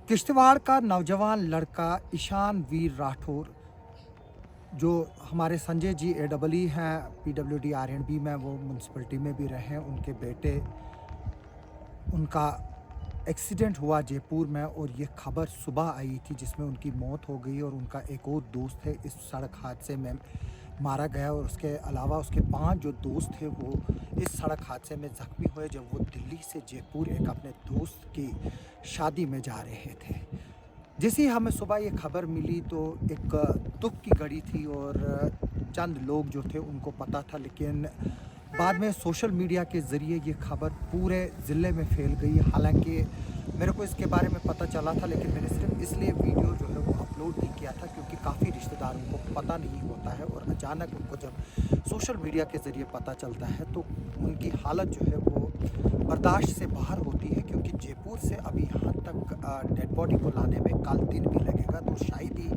किश्तवाड़ का नौजवान लड़का ईशान वीर राठौर, जो हमारे संजय जी एडबली हैं, पीडब्ल्यूडी आरएंडबी में वो म्यूनसिपलिटी में भी रहे हैं। उनके बेटे, उनका एक्सीडेंट हुआ जयपुर में और ये खबर सुबह आई थी जिसमें उनकी मौत हो गई और उनका एक और दोस्त है इस सड़क हादसे में मारा गया। और उसके अलावा उसके 5 जो दोस्त थे वो इस सड़क हादसे में ज़ख्मी हुए जब वो दिल्ली से जयपुर एक अपने दोस्त की शादी में जा रहे थे। जैसे ही हमें सुबह ये खबर मिली तो एक दुख की घड़ी थी और चंद लोग जो थे उनको पता था, लेकिन बाद में सोशल मीडिया के ज़रिए ये खबर पूरे ज़िले में फैल गई। हालांकि मेरे को इसके बारे में पता चला था, लेकिन मैंने सिर्फ इसलिए वीडियो जो है वो अपलोड नहीं किया था क्योंकि काफ़ी रिश्तेदारों को पता नहीं होता है और अचानक उनको जब सोशल मीडिया के ज़रिए पता चलता है तो उनकी हालत जो है वो बर्दाश्त से बाहर होती है। क्योंकि जयपुर से अभी यहाँ तक डेड बॉडी को लाने में कल दिन भी लगेगा, तो शायद ही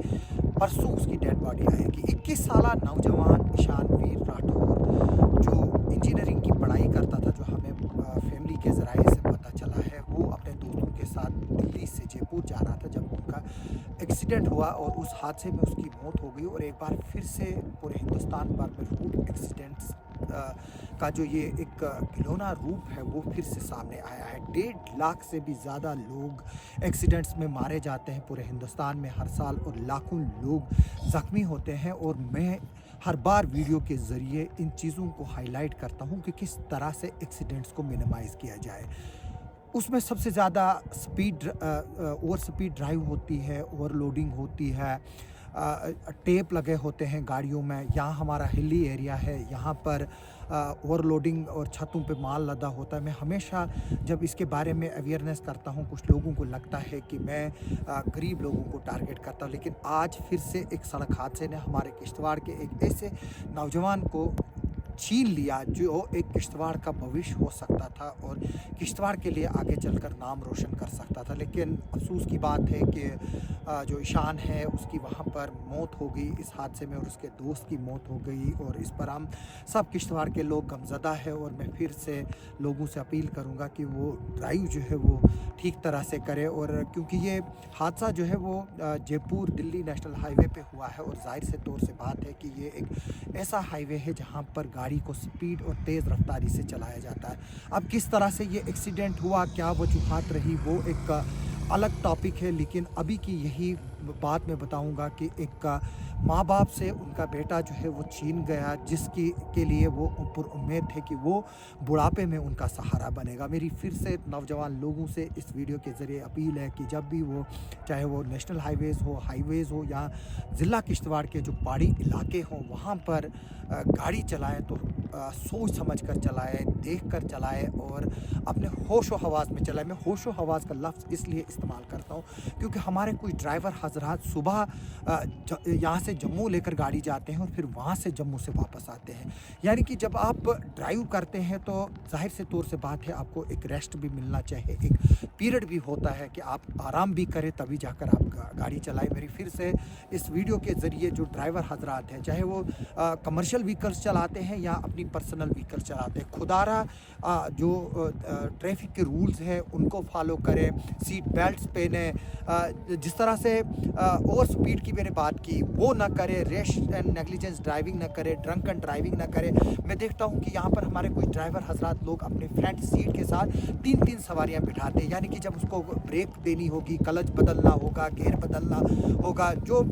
परसों उसकी डेड बॉडी आएगी। 21 साल नौजवान ईशान वीर राठौर जो इंजीनियरिंग की पढ़ाई करता था, जो हमें फैमिली के ज़राए से पता चला है, वो अपने दोस्तों के साथ दिल्ली से जयपुर जा रहा था जब उनका एक्सीडेंट हुआ और उस हादसे में उसकी मौत हो गई। और एक बार फिर से पूरे हिंदुस्तान भर में रोड एक्सीडेंट्स का जो ये एक घिनौना रूप है वो फिर से सामने आया है। 1.5 लाख से भी ज़्यादा लोग एक्सीडेंट्स में मारे जाते हैं पूरे हिंदुस्तान में हर साल और लाखों लोग ज़ख्मी होते हैं। और मैं हर बार वीडियो के ज़रिए इन चीज़ों को हाईलाइट करता हूँ कि किस तरह से एक्सीडेंट्स को मिनिमाइज़ किया जाए। उसमें सबसे ज़्यादा ओवर स्पीड ड्राइव होती है, ओवरलोडिंग होती है, टेप लगे होते हैं गाड़ियों में। यहाँ हमारा हिली एरिया है, यहाँ पर ओवरलोडिंग और छतों पे माल लदा होता है। मैं हमेशा जब इसके बारे में अवेयरनेस करता हूँ, कुछ लोगों को लगता है कि मैं गरीब लोगों को टारगेट करता हूँ, लेकिन आज फिर से एक सड़क हादसे ने हमारे किश्तवाड़ के एक ऐसे नौजवान को छीन लिया जो एक किश्तवाड़ का भविष्य हो सकता था और किश्तवाड़ के लिए आगे चलकर नाम रोशन कर सकता था। लेकिन अफसोस की बात है कि जो ईशान है उसकी वहाँ पर मौत हो गई इस हादसे में और उसके दोस्त की मौत हो गई। और इस पर हम सब किश्तवाड़ के लोग गमज़दा है और मैं फिर से लोगों से अपील करूँगा कि वो ड्राइव जो है वो ठीक तरह से करें। और क्योंकि ये हादसा जो है वो जयपुर दिल्ली नेशनल हाईवे पे हुआ है और जाहिर से तौर से बात है कि ये एक ऐसा हाईवे है जहाँ पर गाड़ी को स्पीड और तेज़ रफ्तारी से चलाया जाता है। अब किस तरह से ये एक्सीडेंट हुआ, क्या वजूहात रही, वो एक अलग टॉपिक है, लेकिन अभी की यही बात मैं बताऊंगा कि एक माँ बाप से उनका बेटा जो है वो छीन गया, जिसकी के लिए वो ऊपर उम्मीद थे कि वो बुढ़ापे में उनका सहारा बनेगा। मेरी फिर से नौजवान लोगों से इस वीडियो के ज़रिए अपील है कि जब भी वो, चाहे वो नेशनल हाईवेज़ हो या ज़िला किश्तवाड़ के जो पहाड़ी इलाके हों, वहाँ पर गाड़ी चलाएं तो सोच समझ कर चलाएं, देख कर चलाएं और अपने होशो हवास में चलाएं। मैं होशो हवास का लफ्ज़ इसलिए इस्तेमाल करता हूँ क्योंकि हमारे कुछ ड्राइवर हजरात सुबह यहाँ से जम्मू लेकर गाड़ी जाते हैं और फिर वहाँ से जम्मू से वापस आते हैं। यानी कि जब आप ड्राइव करते हैं तो जाहिर से तौर से बात है आपको एक रेस्ट भी मिलना चाहिए, एक पीरियड भी होता है कि आप आराम भी करें, तभी जाकर आप गाड़ी चलाएं। मेरी फिर से इस वीडियो के ज़रिए जो ड्राइवर हजरात हैं, चाहे वो कमर्शियल व्हीकल्स चलाते हैं या अपनी पर्सनल व्हीकल्स चलाते हैं, खुदारा जो ट्रैफिक के रूल्स हैं उनको फॉलो करें, सीट बेल्ट्स पहने, जिस तरह से ओवर स्पीड की मैंने बात की वो ना करें, रैश एंड नेग्लिजेंस ड्राइविंग ना करें, ड्रंकन ड्राइविंग ना करें। मैं देखता हूँ कि यहाँ पर हमारे कुछ ड्राइवर हजरात लोग अपने फ्रंट सीट के साथ 3-3 सवारियाँ बिठाते हैं, यानी कि जब उसको ब्रेक देनी होगी, क्लच बदलना होगा, गियर बदलना होगा, जो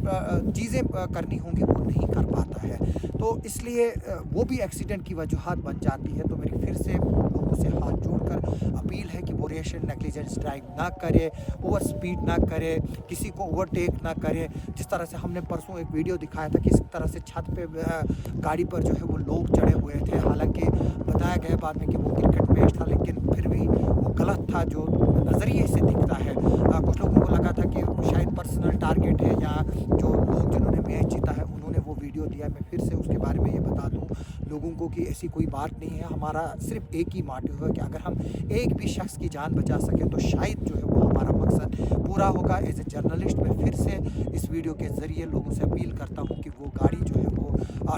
चीज़ें करनी होंगी वो नहीं कर पाता है, तो इसलिए वो भी एक्सीडेंट की वजूहात बन जाती है। तो मेरी फिर से लोगों से हाथ जोड़कर अपील है कि वो रैश एंड नेग्लिजेंस ड्राइव ना करे, ओवर स्पीड ना करे, किसी को ओवरटेक ना करे। जिस तरह से हमने परसों एक वीडियो दिखाया था कि इस तरह से छत पे गाड़ी पर जो है वो लोग चढ़े हुए थे, हालांकि बताया गया बाद में कि वो क्रिकेट मैच था, लेकिन फिर भी वो गलत था जो नज़रिए से दिखता है। कुछ लोगों को लगा था कि शायद पर्सनल टारगेट है या जो लोग जिन्होंने मैच जीता है उन्होंने वो वीडियो दिया। मैं फिर से उसके बारे में ये बता दूँ लोगों को कि ऐसी कोई बात नहीं है। हमारा सिर्फ एक ही मोटिव है कि अगर हम एक भी शख्स की जान बचा सकें तो शायद जो है वो हमारा मकसद पूरा होगा। एज ए जर्नलिस्ट मैं फिर से इस वीडियो के ज़रिए लोगों से अपील करता हूँ कि वो गाड़ी जो है वो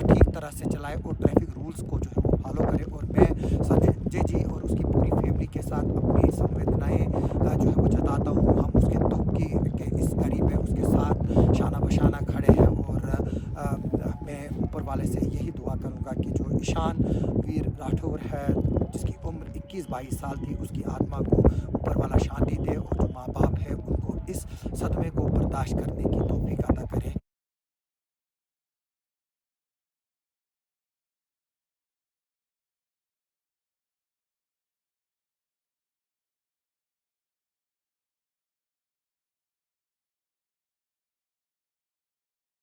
ठीक तरह से चलाए और ट्रैफिक रूल्स को जो है वो फॉलो करे। और मैं संजय जी और उसकी पूरी फैमिली के साथ अपनी संवेदनाएं जो है वो जताता हूँ। हम उसके दुख की शाना बशाना खड़े हैं। और मैं ऊपर वाले से यही दुआ करूँगा कि जो ईशान वीर राठौर है, जिसकी उम्र 21-22 साल थी, उसकी आत्मा को ऊपर वाला शांति दे, और जो माँ बाप है उनको इस सदमे को बर्दाश्त करने की तौफीक अता करे।